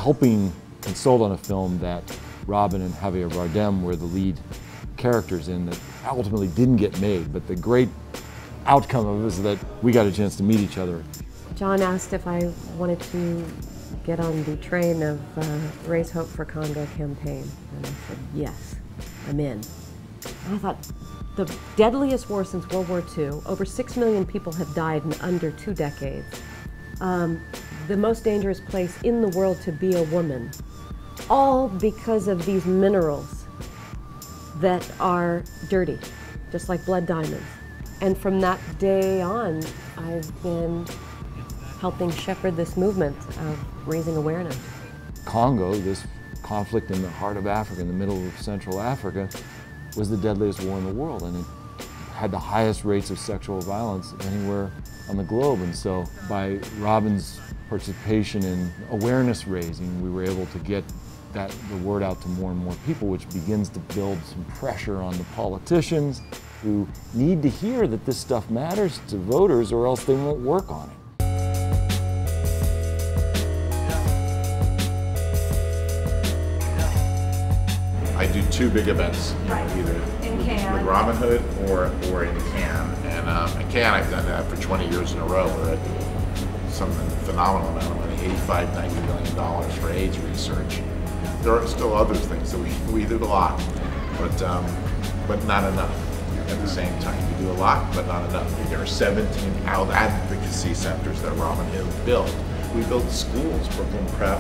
helping consult on a film that Robin and Javier Bardem were the lead characters in that ultimately didn't get made, but the great outcome of it was that we got a chance to meet each other. John asked if I wanted to get on the train of Raise Hope for Congo campaign, and I said, yes, I'm in. And I thought, the deadliest war since World War II, over 6 million people have died in under 2 decades. The most dangerous place in the world to be a woman, all because of these minerals that are dirty, just like blood diamonds. And from that day on, I've been helping shepherd this movement of raising awareness. Congo, this conflict in the heart of Africa, in the middle of Central Africa, was the deadliest war in the world, and it had the highest rates of sexual violence anywhere on the globe. And so by Robin's participation in awareness raising, we were able to get the word out to more and more people, which begins to build some pressure on the politicians who need to hear that this stuff matters to voters, or else they won't work on it. I do 2 big events, either with Robin Hood or in Cannes. And in Cannes, I've done that for 20 years in a row. We're at some phenomenal amount of money, $85, $90 million for AIDS research. There are still other things that we do a lot, but not enough. At the same time, we do a lot, but not enough. There are 17 advocacy centers that Robin Hood built. We built schools, Brooklyn Prep,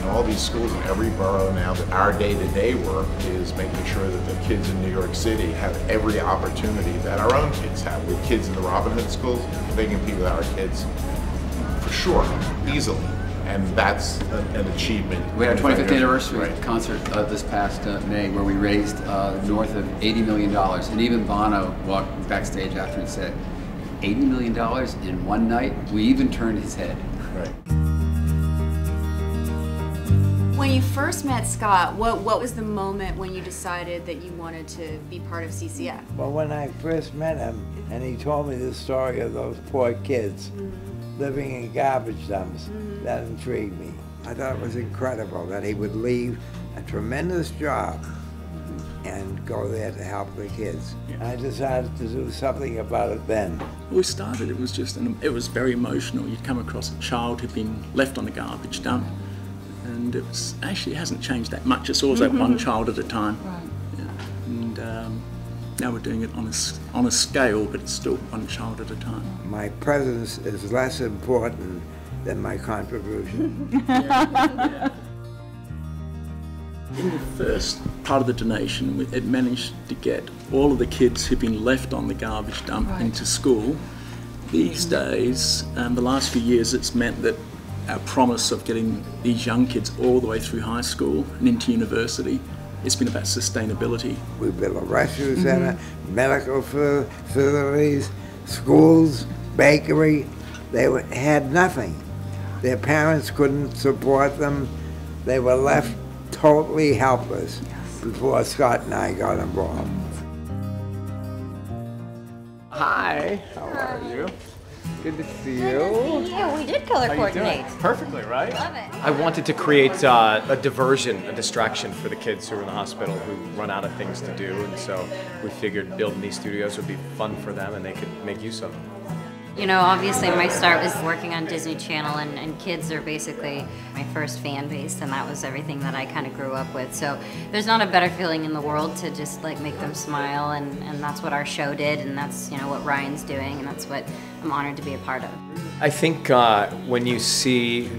all these schools in every borough now. That our day-to-day work is making sure that the kids in New York City have every opportunity that our own kids have. With kids in the Robin Hood schools, they compete with our kids for sure, easily. And that's an achievement. We had our 25th anniversary concert this past May, where we raised north of $80 million. And even Bono walked backstage after and said, $80 million in one night? We even turned his head. Right. When you first met Scott, what was the moment when you decided that you wanted to be part of CCF? Well, when I first met him, and he told me the story of those poor kids living in garbage dumps, that intrigued me. I thought it was incredible that he would leave a tremendous job and go there to help the kids. Yeah. I decided to do something about it then. When we started, it was it was very emotional. You'd come across a child who'd been left on the garbage dump, and it was actually hasn't changed that much. It's always like one child at a time. Right. Yeah. And now we're doing it on a scale, but it's still one child at a time. My presence is less important than my contribution. Yeah. In the first part of the donation, it managed to get all of the kids who've been left on the garbage dump into school. These days, the last few years, it's meant that our promise of getting these young kids all the way through high school and into university, it's been about sustainability. We built a rescue center, medical facilities, schools, bakery. They had nothing. Their parents couldn't support them. They were left totally helpless before Scott and I got involved. Hi, how are you? Good to see you. Good to see you. We did color coordinate. Perfectly, right? Love it. I wanted to create a diversion, a distraction for the kids who are in the hospital who run out of things to do, and so we figured building these studios would be fun for them and they could make use of them. You know, obviously my start was working on Disney Channel, and kids are basically my first fan base, and that was everything that I kind of grew up with. So there's not a better feeling in the world to just like make them smile, and that's what our show did, and that's, you know, what Ryan's doing, and that's what I'm honored to be a part of. I think when you see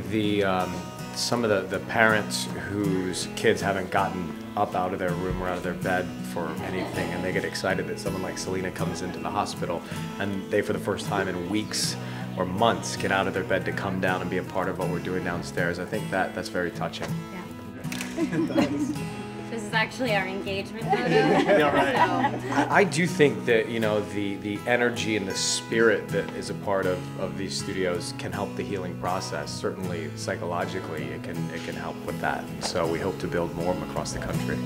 some of the parents whose kids haven't gotten up out of their room or out of their bed for anything, and they get excited that someone like Selena comes into the hospital and they, for the first time in weeks or months, get out of their bed to come down and be a part of what we're doing downstairs. I think that's very touching. Yeah. This is actually our engagement photo. Yeah, right. I do think that, you know, the energy and the spirit that is a part of these studios can help the healing process. Certainly psychologically it can help with that. So we hope to build more of them across the country.